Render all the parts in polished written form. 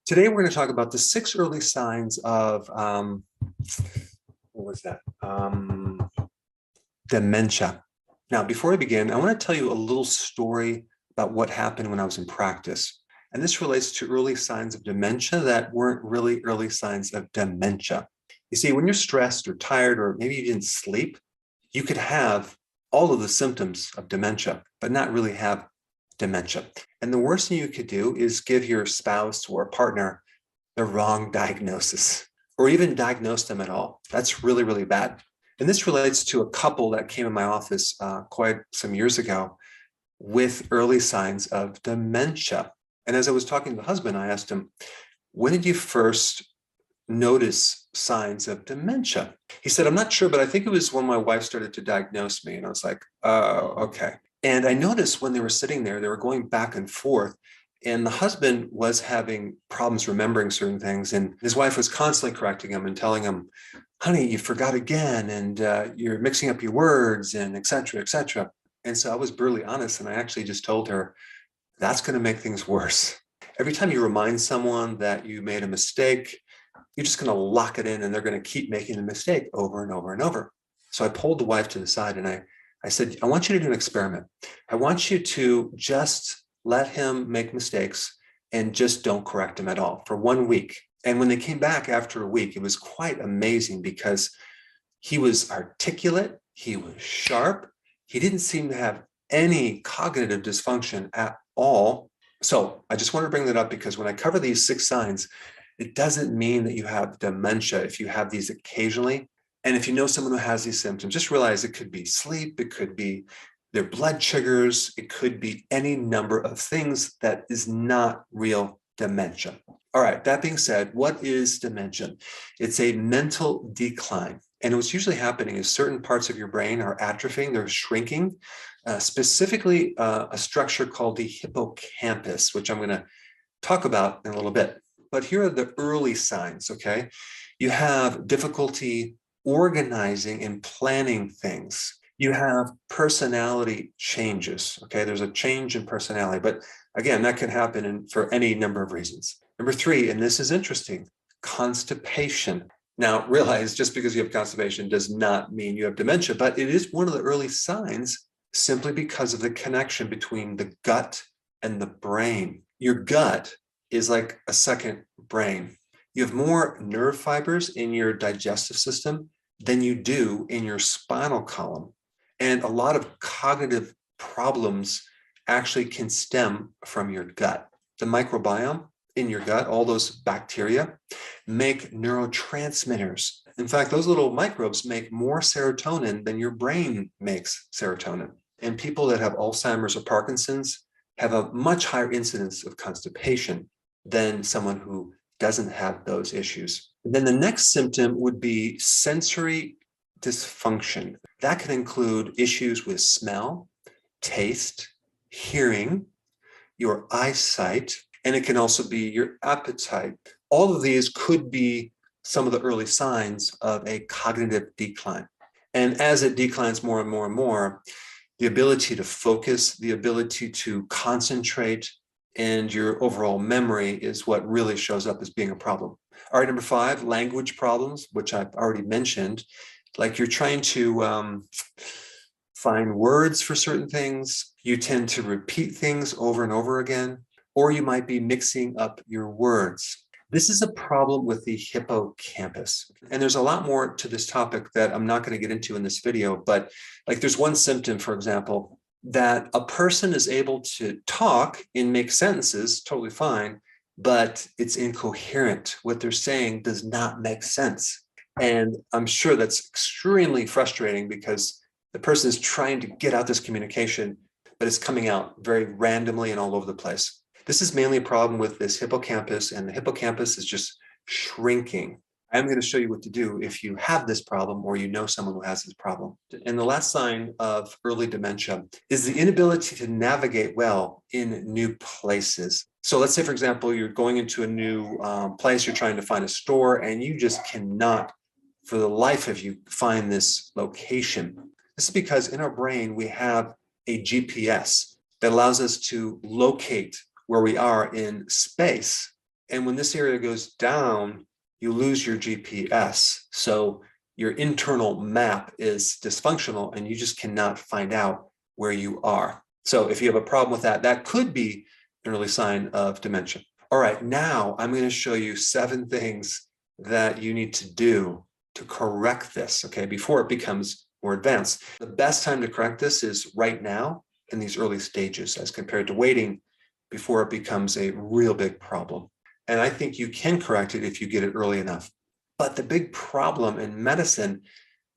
Today, we're going to talk about the 6 early signs of, what was that? Dementia. Now, before I begin, I want to tell you a little story about what happened when I was in practice. And this relates to early signs of dementia that weren't really early signs of dementia. You see, when you're stressed or tired, or maybe you didn't sleep, you could have all of the symptoms of dementia, but not really have dementia. And the worst thing you could do is give your spouse or partner the wrong diagnosis, or even diagnose them at all. That's really, really bad. And this relates to a couple that came in my office quite some years ago with early signs of dementia. And as I was talking to the husband, I asked him, when did you first notice signs of dementia? He said, I'm not sure, but I think it was when my wife started to diagnose me. And I was like, oh, okay. And I noticed when they were sitting there, they were going back and forth. And the husband was having problems remembering certain things. And his wife was constantly correcting him and telling him, honey, you forgot again. And you're mixing up your words and et cetera, et cetera. And so I was brutally honest. And I actually just told her, that's going to make things worse. Every time you remind someone that you made a mistake, you're just going to lock it in and they're going to keep making the mistake over and over and over. So I pulled the wife to the side and I said, I want you to do an experiment. I want you to just let him make mistakes and just don't correct him at all for 1 week. And when they came back after a week, it was quite amazing because he was articulate, he was sharp, he didn't seem to have any cognitive dysfunction at all. So I just want to bring that up because when I cover these 6 signs, it doesn't mean that you have dementia if you have these occasionally. And if you know someone who has these symptoms, just realize it could be sleep, it could be their blood sugars, it could be any number of things that is not real dementia. All right, that being said, what is dementia? It's a mental decline. And what's usually happening is certain parts of your brain are atrophying, they're shrinking, specifically a structure called the hippocampus, which I'm going to talk about in a little bit. But here are the early signs, okay? You have difficulty organizing and planning things. You have personality changes, okay? There's a change in personality, but again, that can happen for any number of reasons. Number 3, and this is interesting, constipation. Now, realize just because you have constipation does not mean you have dementia, but it is one of the early signs simply because of the connection between the gut and the brain. Your gut is like a second brain. You have more nerve fibers in your digestive system than you do in your spinal column. And a lot of cognitive problems actually can stem from your gut. The microbiome in your gut, all those bacteria, make neurotransmitters. In fact, those little microbes make more serotonin than your brain makes serotonin. And people that have Alzheimer's or Parkinson's have a much higher incidence of constipation than someone who doesn't have those issues. And then the next symptom would be sensory dysfunction. That can include issues with smell, taste, hearing, your eyesight, and it can also be your appetite. All of these could be some of the early signs of a cognitive decline. And as it declines more and more and more, the ability to focus, the ability to concentrate, and your overall memory is what really shows up as being a problem. All right, number 5, language problems, which I've already mentioned. Like you're trying to find words for certain things. You tend to repeat things over and over again, or you might be mixing up your words. This is a problem with the hippocampus. And there's a lot more to this topic that I'm not going to get into in this video, but like there's one symptom, for example, that a person is able to talk and make sentences totally fine, but it's incoherent. What they're saying does not make sense. And I'm sure that's extremely frustrating because the person is trying to get out this communication, but it's coming out very randomly and all over the place. This is mainly a problem with this hippocampus, and the hippocampus is just shrinking. I'm going to show you what to do if you have this problem or you know someone who has this problem. And the last sign of early dementia is the inability to navigate well in new places. So let's say, for example, you're going into a new place, you're trying to find a store, and you just cannot, for the life of you, find this location. This is because in our brain, we have a GPS that allows us to locate where we are in space. And when this area goes down, you lose your GPS. So your internal map is dysfunctional and you just cannot find out where you are. So if you have a problem with that, that could be an early sign of dementia. All right, now I'm going to show you 7 things that you need to do to correct this, okay, before it becomes more advanced. The best time to correct this is right now in these early stages as compared to waiting before it becomes a real big problem. And I think you can correct it if you get it early enough. But the big problem in medicine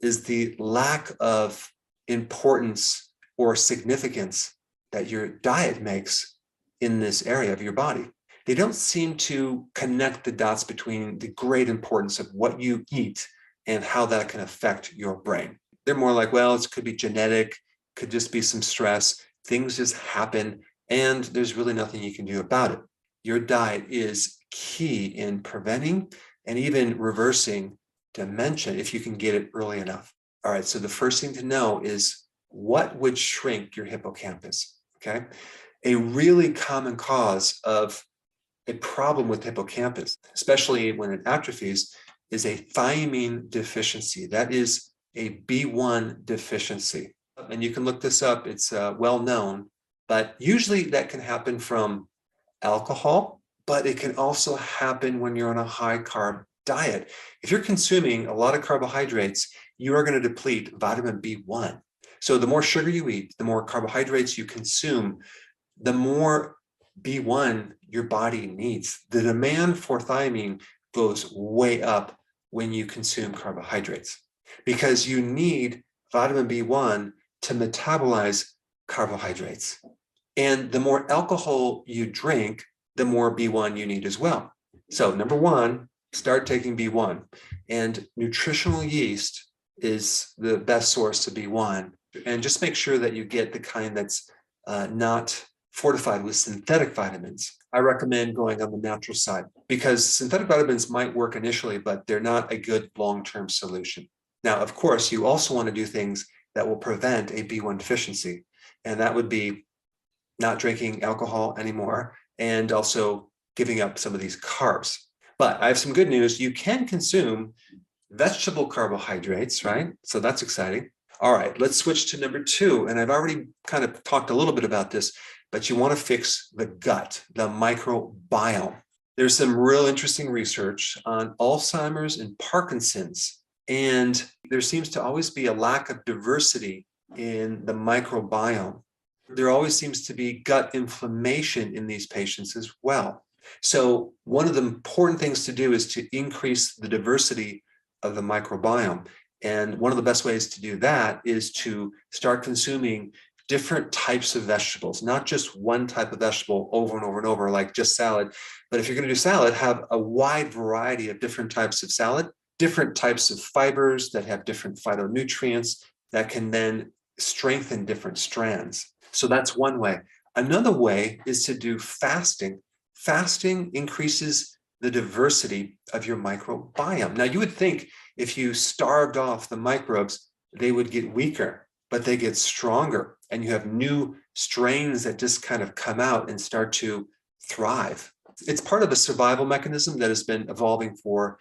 is the lack of importance or significance that your diet makes in this area of your body. They don't seem to connect the dots between the great importance of what you eat and how that can affect your brain. They're more like, well, it could be genetic, could just be some stress, things just happen, and there's really nothing you can do about it. Your diet is key in preventing and even reversing dementia if you can get it early enough. All right, so the first thing to know is what would shrink your hippocampus, okay? A really common cause of a problem with hippocampus, especially when it atrophies, is a thiamine deficiency. That is a B1 deficiency. And you can look this up, it's well known, but usually that can happen from alcohol, but it can also happen when you're on a high carb diet. If you're consuming a lot of carbohydrates, you are going to deplete vitamin B1. So the more sugar you eat, the more carbohydrates you consume, the more B1 your body needs. The demand for thiamine goes way up when you consume carbohydrates because you need vitamin B1 to metabolize carbohydrates. And the more alcohol you drink, the more B1 you need as well. So number 1, start taking B1. And nutritional yeast is the best source of B1. And just make sure that you get the kind that's not fortified with synthetic vitamins. I recommend going on the natural side because synthetic vitamins might work initially, but they're not a good long-term solution. Now, of course, you also want to do things that will prevent a B1 deficiency. And that would be not drinking alcohol anymore and also giving up some of these carbs. But I have some good news. You can consume vegetable carbohydrates, right? So that's exciting. All right, let's switch to number 2. And I've already kind of talked a little bit about this, but you want to fix the gut, the microbiome. There's some real interesting research on Alzheimer's and Parkinson's, and there seems to always be a lack of diversity in the microbiome. There always seems to be gut inflammation in these patients as well. So one of the important things to do is to increase the diversity of the microbiome. And one of the best ways to do that is to start consuming different types of vegetables, not just one type of vegetable over and over and over, like just salad. But if you're going to do salad, have a wide variety of different types of salad, different types of fibers that have different phytonutrients that can then strengthen different strands. So that's one way. Another way is to do fasting. Fasting increases the diversity of your microbiome. Now, you would think if you starved off the microbes, they would get weaker, but they get stronger. And you have new strains that just kind of come out and start to thrive. It's part of a survival mechanism that has been evolving for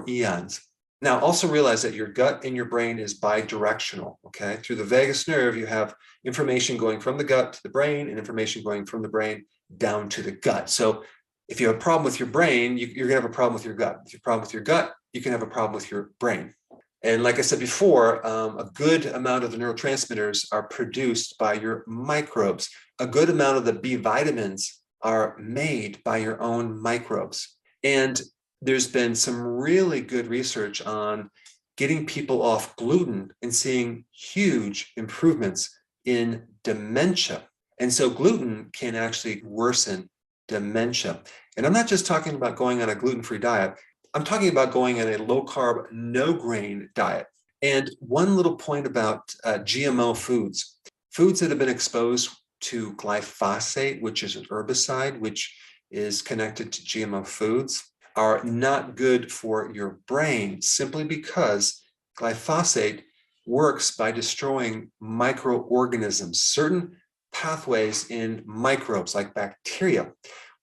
eons. Now, also realize that your gut and your brain is bidirectional, okay? Through the vagus nerve, you have information going from the gut to the brain and information going from the brain down to the gut. So if you have a problem with your brain, you're gonna have a problem with your gut. If you have a problem with your gut, you can have a problem with your brain. And like I said before, a good amount of the neurotransmitters are produced by your microbes. A good amount of the B vitamins are made by your own microbes. And there's been some really good research on getting people off gluten and seeing huge improvements in dementia. And so gluten can actually worsen dementia. And I'm not just talking about going on a gluten-free diet. I'm talking about going on a low-carb, no-grain diet. And one little point about GMO foods. Foods that have been exposed to glyphosate, which is an herbicide, which is connected to GMO foods, are not good for your brain simply because glyphosate works by destroying microorganisms, certain pathways in microbes like bacteria.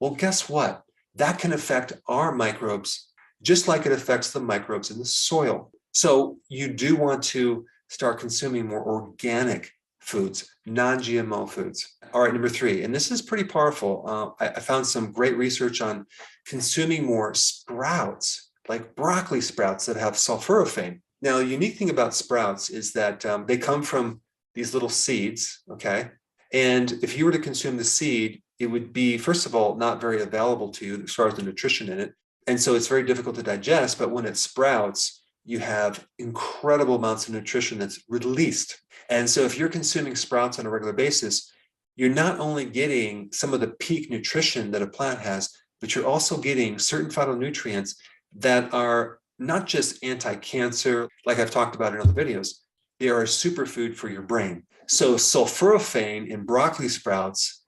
Well, guess what? that can affect our microbes just like it affects the microbes in the soil. So you do want to start consuming more organic foods, non-GMO foods. All right, number 3, and this is pretty powerful. I found some great research on consuming more sprouts, like broccoli sprouts that have sulforaphane. Now, the unique thing about sprouts is that they come from these little seeds, okay? And if you were to consume the seed, it would be, first of all, not very available to you as far as the nutrition in it. And so it's very difficult to digest, but when it sprouts, you have incredible amounts of nutrition that's released. And so if you're consuming sprouts on a regular basis, you're not only getting some of the peak nutrition that a plant has, but you're also getting certain phytonutrients that are not just anti-cancer, like I've talked about in other videos, they are a superfood for your brain. So sulforaphane in broccoli sprouts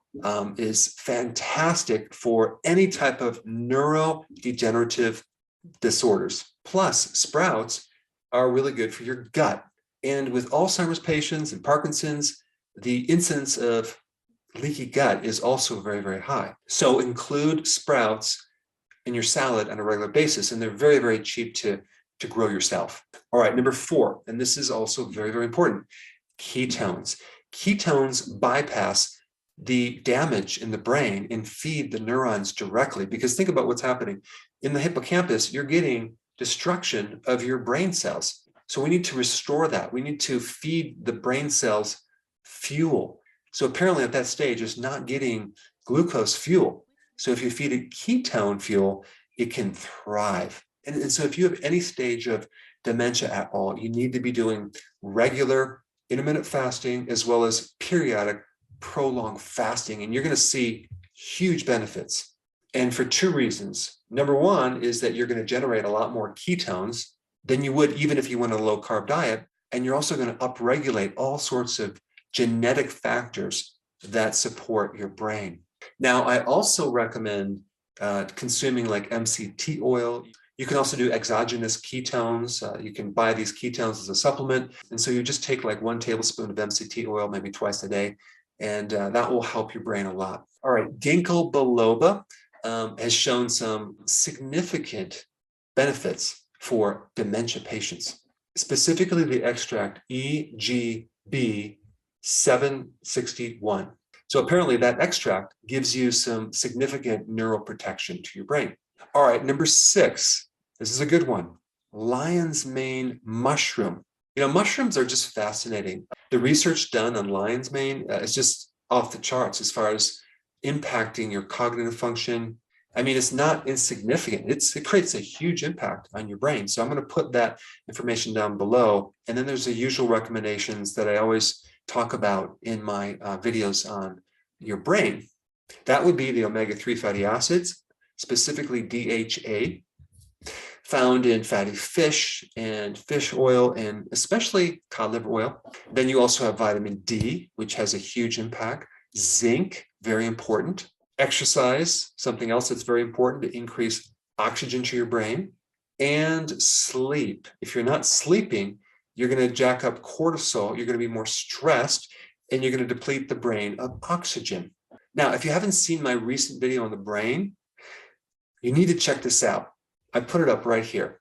is fantastic for any type of neurodegenerative disorders. Plus, sprouts are really good for your gut. And with Alzheimer's patients and Parkinson's, the incidence of leaky gut is also very, very high. So include sprouts in your salad on a regular basis, and they're very, very cheap to grow yourself. All right, number 4, and this is also very, very important, ketones. Ketones bypass the damage in the brain and feed the neurons directly, because think about what's happening. In the hippocampus, you're getting destruction of your brain cells. So we need to restore that. We need to feed the brain cells fuel. So apparently at that stage, it's not getting glucose fuel. So if you feed it ketone fuel, it can thrive. And so if you have any stage of dementia at all, you need to be doing regular intermittent fasting as well as periodic prolonged fasting, and you're going to see huge benefits. And for 2 reasons. Number 1 is that you're going to generate a lot more ketones than you would even if you went on a low carb diet. And you're also going to upregulate all sorts of genetic factors that support your brain. Now, I also recommend consuming like MCT oil. You can also do exogenous ketones. You can buy these ketones as a supplement. And so you just take like 1 tablespoon of MCT oil, maybe twice a day, and that will help your brain a lot. All right, ginkgo biloba has shown some significant benefits for dementia patients, specifically the extract EGB761. So apparently that extract gives you some significant neuroprotection to your brain. All right, number 6, this is a good one, lion's mane mushroom. You know, mushrooms are just fascinating. The research done on lion's mane is just off the charts as far as impacting your cognitive function. I mean, it's not insignificant. It creates a huge impact on your brain. So I'm going to put that information down below. And then there's the usual recommendations that I always talk about in my videos on your brain. That would be the omega-3 fatty acids, specifically DHA, found in fatty fish and fish oil, and especially cod liver oil. Then you also have vitamin D, which has a huge impact. Zinc, very important. Exercise, something else that's very important to increase oxygen to your brain. And sleep. If you're not sleeping, you're going to jack up cortisol, you're going to be more stressed, and you're going to deplete the brain of oxygen. Now, if you haven't seen my recent video on the brain, you need to check this out. I put it up right here.